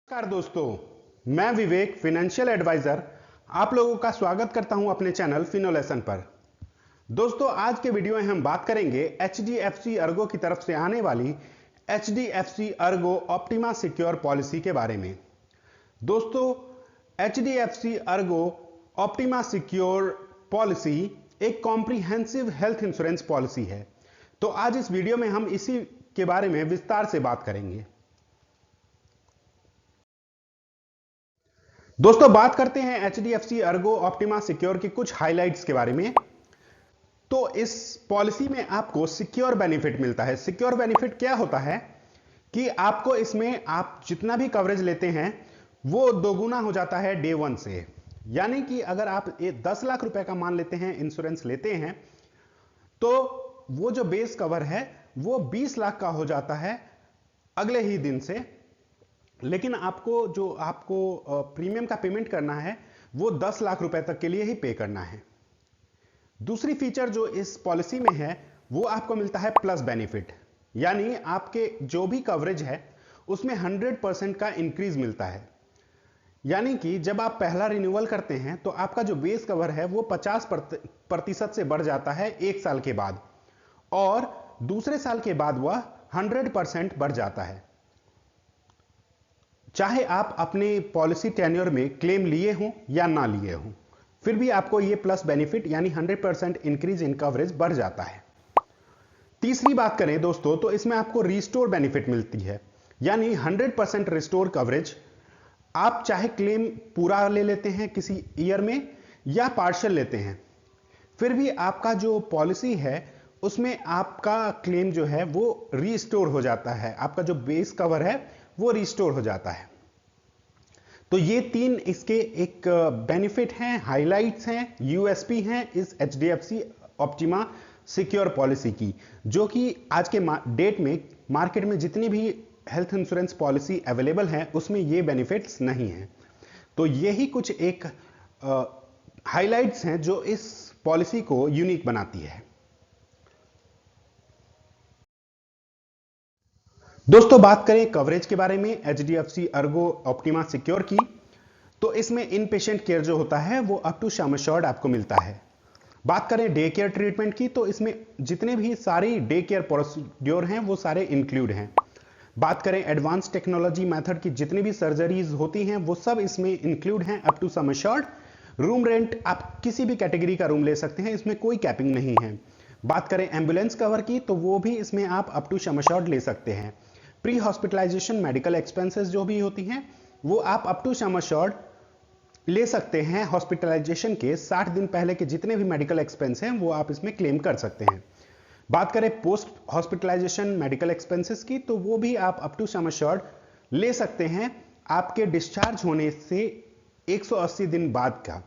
नमस्कार दोस्तों, मैं विवेक फाइनेंशियल एडवाइजर आप लोगों का स्वागत करता हूं अपने चैनल फिनोलेसन पर। दोस्तों, आज के वीडियो में हम बात करेंगे एचडीएफसी अर्गो की तरफ से आने वाली HDFC Ergo optima secure policy के बारे में। दोस्तों, HDFC Ergo optima secure policy एक कॉम्प्रिहेंसिव हेल्थ इंश्योरेंस पॉलिसी है। तो आज इस वीडियो में हम इसी के बारे में विस्तार से बात करेंगे। दोस्तों, बात करते हैं एचडीएफसी अर्गो ऑप्टिमा सिक्योर की कुछ हाइलाइट्स के बारे में। तो इस पॉलिसी में आपको सिक्योर बेनिफिट मिलता है। सिक्योर बेनिफिट क्या होता है कि आपको इसमें आप जितना भी कवरेज लेते हैं वो दोगुना हो जाता है डे वन से। यानी कि अगर आप 10 लाख रुपए का मान लेते हैं, इंश्योरेंस लेते हैं, तो वो जो बेस कवर है वो 20 लाख का हो जाता है अगले ही दिन से। लेकिन आपको प्रीमियम का पेमेंट करना है वो 10 लाख रुपए तक के लिए ही पे करना है। दूसरी फीचर जो इस पॉलिसी में है वो आपको मिलता है प्लस बेनिफिट, यानी आपके जो भी कवरेज है उसमें 100% का इंक्रीज मिलता है। यानी कि जब आप पहला रिन्यूअल करते हैं तो आपका जो बेस कवर है वो 50% से बढ़ जाता है एक साल के बाद, और दूसरे साल के बाद वह 100% बढ़ जाता है। चाहे आप अपने पॉलिसी टेन्योर में क्लेम लिए हों या ना लिए हों, फिर भी आपको यह प्लस बेनिफिट यानी 100% इंक्रीज इन कवरेज बढ़ जाता है। तीसरी बात करें दोस्तों, तो इसमें आपको रिस्टोर बेनिफिट मिलती है, यानी 100% रिस्टोर कवरेज। आप चाहे क्लेम पूरा ले लेते हैं किसी ईयर में या पार्शियल लेते हैं, फिर भी आपका जो पॉलिसी है उसमें आपका क्लेम जो है वो रिस्टोर हो जाता है, आपका जो बेस कवर है वो रिस्टोर हो जाता है। तो ये तीन इसके एक बेनिफिट हैं, हाइलाइट्स हैं, यूएसपी हैं इस एचडीएफसी ऑप्टिमा सिक्योर पॉलिसी की, जो कि आज के डेट में मार्केट में जितनी भी हेल्थ इंश्योरेंस पॉलिसी अवेलेबल है उसमें ये बेनिफिट्स नहीं है। तो यही कुछ एक हाइलाइट्स हैं जो इस पॉलिसी को यूनिक बनाती है। दोस्तों, बात करें कवरेज के बारे में एचडीएफसी अर्गो ऑप्टिमा सिक्योर की, तो इसमें इन पेशेंट केयर जो होता है वो अप टू सम एश्योर्ड आपको मिलता है। बात करें डे केयर ट्रीटमेंट की, तो इसमें जितने भी सारी डे केयर प्रोसीड्योर हैं वो सारे इंक्लूड हैं। बात करें एडवांस टेक्नोलॉजी मेथड की जितनी भी सर्जरीज होती हैं वो सब इसमें इंक्लूड हैं up to sum assured. Room rent आप किसी भी कैटेगरी का रूम ले सकते हैं, इसमें कोई कैपिंग नहीं है। बात करें एम्बुलेंस कवर की, तो वो भी इसमें आप अप टू सम एश्योर्ड ले सकते हैं। प्री हॉस्पिटलाइजेशन मेडिकल एक्सपेंसेस जो भी होती हैं वो आप अप टू सम एश्योर्ड ले सकते हैं। हॉस्पिटलाइजेशन के 60 दिन पहले के जितने भी मेडिकल एक्सपेंस हैं वो आप इसमें क्लेम कर सकते हैं। बात करें पोस्ट हॉस्पिटलाइजेशन मेडिकल एक्सपेंसेस की, तो वो भी आप अप टू सम एश्योर्ड ले सकते हैं आपके डिस्चार्ज होने से 180 दिन बाद का।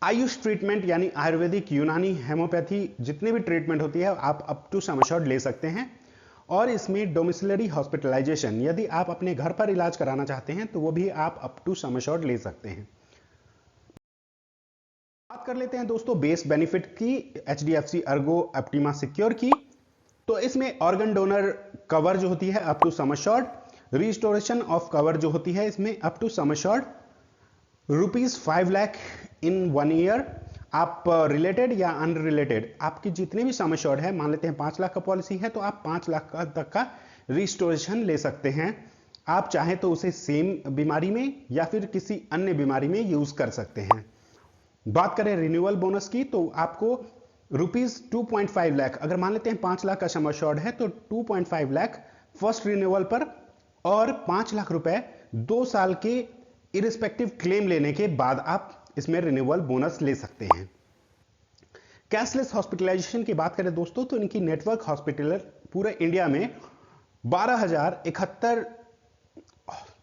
आयुष ट्रीटमेंट यानी आयुर्वेदिक, यूनानी, हेमोपैथी जितनी भी ट्रीटमेंट होती है आप अप टू सम एश्योर्ड ले सकते हैं। और इसमें डोमिसिलरी हॉस्पिटलाइजेशन, यदि आप अपने घर पर इलाज कराना चाहते हैं तो वो भी आप अप टू सम एश्योर्ड ले सकते हैं। बात कर लेते हैं दोस्तों बेस बेनिफिट की एचडीएफसी अर्गो ऑप्टिमा सिक्योर की। तो इसमें ऑर्गन डोनर कवर जो होती है up to sum assured, restoration of cover जो होती है इसमें up to sum assured, ₹5 lakh in 1 year. आप रिलेटेड या अनरिलेटेड आपकी जितने भी सम एश्योर्ड है, मान लेते हैं 5 लाख का पॉलिसी है तो आप 5 लाख तक का रिस्टोरेशन ले सकते हैं। आप चाहें तो उसे सेम बीमारी में या फिर किसी अन्य बीमारी में यूज कर सकते हैं। बात करें रिन्यूअल बोनस की, तो आपको ₹2.5 लाख, अगर मान लेते हैं 5 लाख का सम एश्योर्ड है तो 2.5 लाख फर्स्ट रिन्यूअल पर और 5 लाख रुपए 2 साल के इरिस्पेक्टिव क्लेम लेने के बाद आप इसमें रिन्यूअल बोनस ले सकते हैं। कैशलेस हॉस्पिटलाइजेशन की बात करें दोस्तों, तो इनकी नेटवर्क हॉस्पिटल पूरे इंडिया में 12,071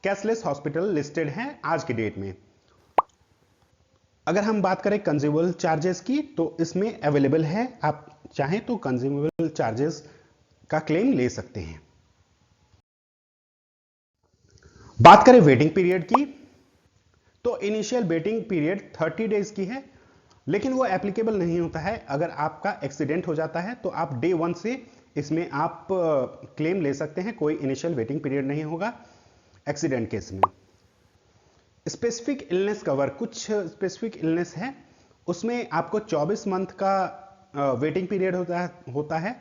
कैशलेस हॉस्पिटल लिस्टेड हैं आज की डेट में। अगर हम बात करें कंज्यूमेबल चार्जेस की, तो इसमें अवेलेबल है, आप चाहें तो कंज्यूमेबल चार्जेस का क्लेम ले सकते हैं। बात करें वेटिंग पीरियड की, तो इनिशियल वेटिंग पीरियड 30 डेज की है, लेकिन वो एप्लीकेबल नहीं होता है अगर आपका एक्सीडेंट हो जाता है, तो आप डे 1 से इसमें आप क्लेम ले सकते हैं, कोई इनिशियल वेटिंग पीरियड नहीं होगा। एक्सीडेंट केस में। स्पेसिफिक इलनेस कवर, कुछ स्पेसिफिक इलनेस है उसमें आपको 24 मंथ का वेटिंग पीरियड होता है।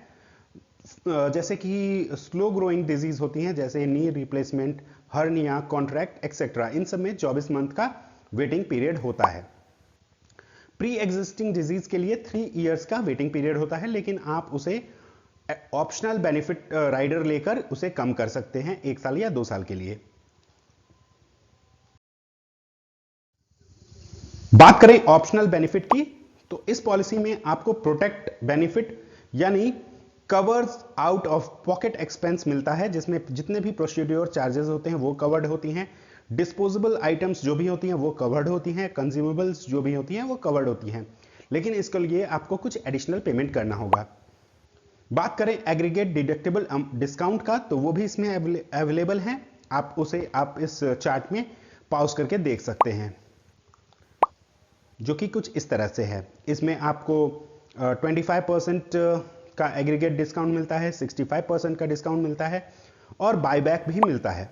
जैसे कि स्लो ग्रोइंग डिजीज होती हैं, जैसे knee replacement, hernia, contract etcetera, इन सब में 24 मंथ का वेटिंग पीरियड होता है। प्री एग्जिस्टिंग डिजीज के लिए 3 इयर्स का वेटिंग पीरियड होता है, लेकिन आप उसे ऑप्शनल बेनिफिट राइडर लेकर उसे कम कर सकते हैं 1 साल या 2 साल के लिए। बात करें ऑप्शनल बेनिफिट की, तो इस पॉलिसी में आपको प्रोटेक्ट बेनिफिट यानी covers out of pocket expense मिलता है, जिसमें जितने भी प्रोसीड्योर चार्जेस होते हैं वो कवर्ड होती हैं, डिस्पोजेबल आइटम्स जो भी होती हैं वो कवर्ड होती हैं, कंज्यूमेबल्स जो भी होती हैं वो कवर्ड होती हैं, लेकिन इसके लिए आपको कुछ एडिशनल पेमेंट करना होगा। बात करें एग्रीगेट डिडक्टेबल डिस्काउंट का, तो वो भी इसमें अवेलेबल है, आप इस चार्ट में पॉज करके देख सकते हैं, जो कि कुछ इस तरह से है। इसमें आपको 25% का एग्रीगेट डिस्काउंट मिलता है, 65% का डिस्काउंट मिलता है और बायबैक भी मिलता है।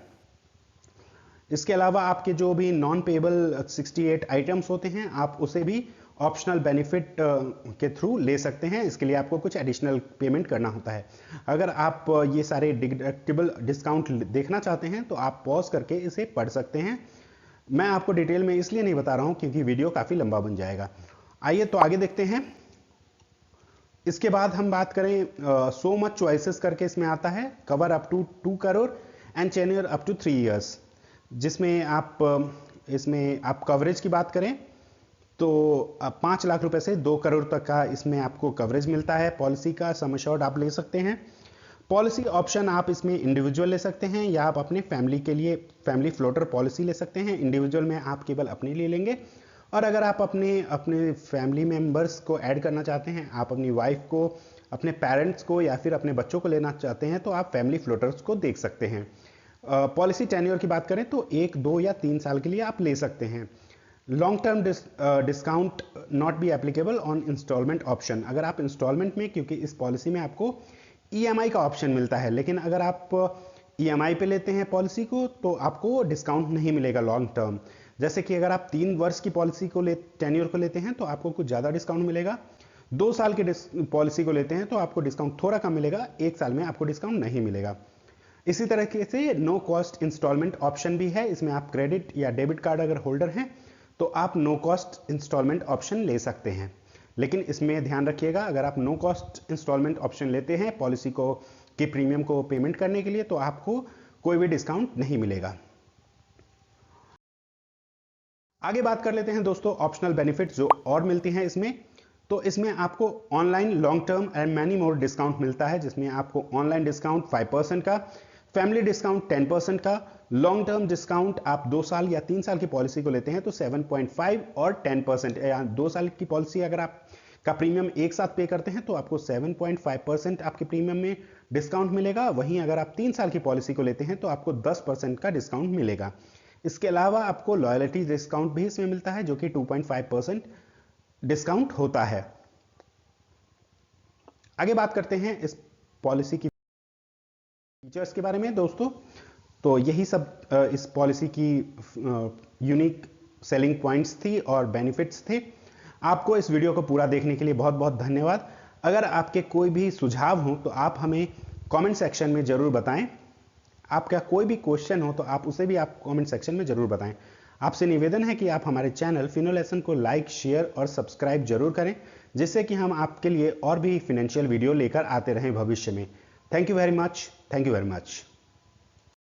इसके अलावा आपके जो भी नॉन पेबल 68 आइटम्स होते हैं, आप उसे भी ऑप्शनल बेनिफिट के थ्रू ले सकते हैं। इसके लिए आपको कुछ एडिशनल पेमेंट करना होता है। अगर आप ये सारे डिडक्टेबल डिस्काउंट देखना चाहते हैं तो आप पॉज करके इसे पढ़ सकते हैं। मैं आपको डिटेल में इसलिए नहीं बता रहा हूं क्योंकि वीडियो काफी लंबा बन जाएगा। आइए तो आगे देखते हैं। इसके बाद हम बात करें सो मच चॉइसेस करके इसमें आता है, cover up to 2 crore and tenure up to 3 years, जिसमें इसमें आप कवरेज की बात करें तो 5 लाख रुपए से 2 करोड़ तक का इसमें आपको कवरेज मिलता है। पॉलिसी का सम एश्योर्ड आप ले सकते हैं। पॉलिसी ऑप्शन आप इसमें इंडिविजुअल ले सकते हैं या आप अपने फैमिली के लिए फैमिली फ्लोटर पॉलिसी ले सकते हैं। इंडिविजुअल में आप केवल अपने लिए लेंगे, और अगर आप अपने फैमिली मेंबर्स को ऐड करना चाहते हैं, आप अपनी वाइफ को, अपने पेरेंट्स को या फिर अपने बच्चों को लेना चाहते हैं, तो आप फैमिली फ्लोटर्स को देख सकते हैं। पॉलिसी टेन्योर की बात करें तो 1, 2 या 3 साल के लिए आप ले सकते हैं। Long term discount not be applicable on instalment option. अगर आप इंस्टॉलमेंट में, क्योंकि इस पॉलिसी में आपको ईएमआई का ऑप्शन मिलता है, लेकिन अगर आप ईएमआई पे लेते हैं पॉलिसी को तो आपको डिस्काउंट नहीं मिलेगा लॉन्ग टर्म। जैसे कि अगर आप 3 वर्ष की पॉलिसी को टेन्योर को लेते हैं तो आपको कुछ ज़्यादा डिस्काउंट मिलेगा, 2 साल की पॉलिसी को लेते हैं तो आपको डिस्काउंट थोड़ा कम मिलेगा, 1 साल में आपको डिस्काउंट नहीं मिलेगा। इसी तरीके से नो कॉस्ट इंस्टॉलमेंट ऑप्शन भी है। इसमें आप क्रेडिट या डेबिट कार्ड अगर होल्डर हैं तो आप नो कॉस्ट इंस्टॉलमेंट ऑप्शन ले सकते हैं, लेकिन इसमें ध्यान रखिएगा, अगर आप नो कॉस्ट इंस्टॉलमेंट ऑप्शन लेते हैं पॉलिसी को के प्रीमियम को पेमेंट करने के लिए, तो आपको कोई भी डिस्काउंट नहीं मिलेगा। आगे बात कर लेते हैं दोस्तों ऑप्शनल बेनिफिट्स जो और मिलती हैं इसमें। तो इसमें आपको online long term and many more discount मिलता है, जिसमें आपको ऑनलाइन डिस्काउंट 5% का, फैमिली डिस्काउंट 10% का, लॉन्ग टर्म डिस्काउंट आप 2 साल या 3 साल की पॉलिसी को लेते हैं तो 7.5 और 10%, या 2 साल की पॉलिसी अगर आप का प्रीमियम एक साथ पे करते हैं तो आपको 7.5% आपके प्रीमियम में डिस्काउंट मिलेगा। वहीं अगर आप 3 साल की पॉलिसी को लेते हैं तो आपको 10% का डिस्काउंट मिलेगा। इसके अलावा आपको लॉयल्टी डिस्काउंट भी इसमें मिलता है, जो कि 2.5% डिस्काउंट होता है। आगे बात करते हैं इस पॉलिसी की फीचर्स के बारे में दोस्तों। तो यही सब इस पॉलिसी की यूनिक सेलिंग पॉइंट्स थी और बेनिफिट्स थे। आपको इस वीडियो को पूरा देखने के लिए बहुत बहुत धन्यवाद। अगर आपके कोई भी सुझाव हो तो आप हमें कमेंट सेक्शन में जरूर बताएं। आपका कोई भी क्वेश्चन हो तो आप उसे भी आप कमेंट सेक्शन में जरूर बताएं। आपसे निवेदन है कि आप हमारे चैनल फिनोलेसन को लाइक, शेयर और सब्सक्राइब जरूर करें, जिससे कि हम आपके लिए और भी फाइनेंशियल वीडियो लेकर आते रहें भविष्य में। Thank you very much.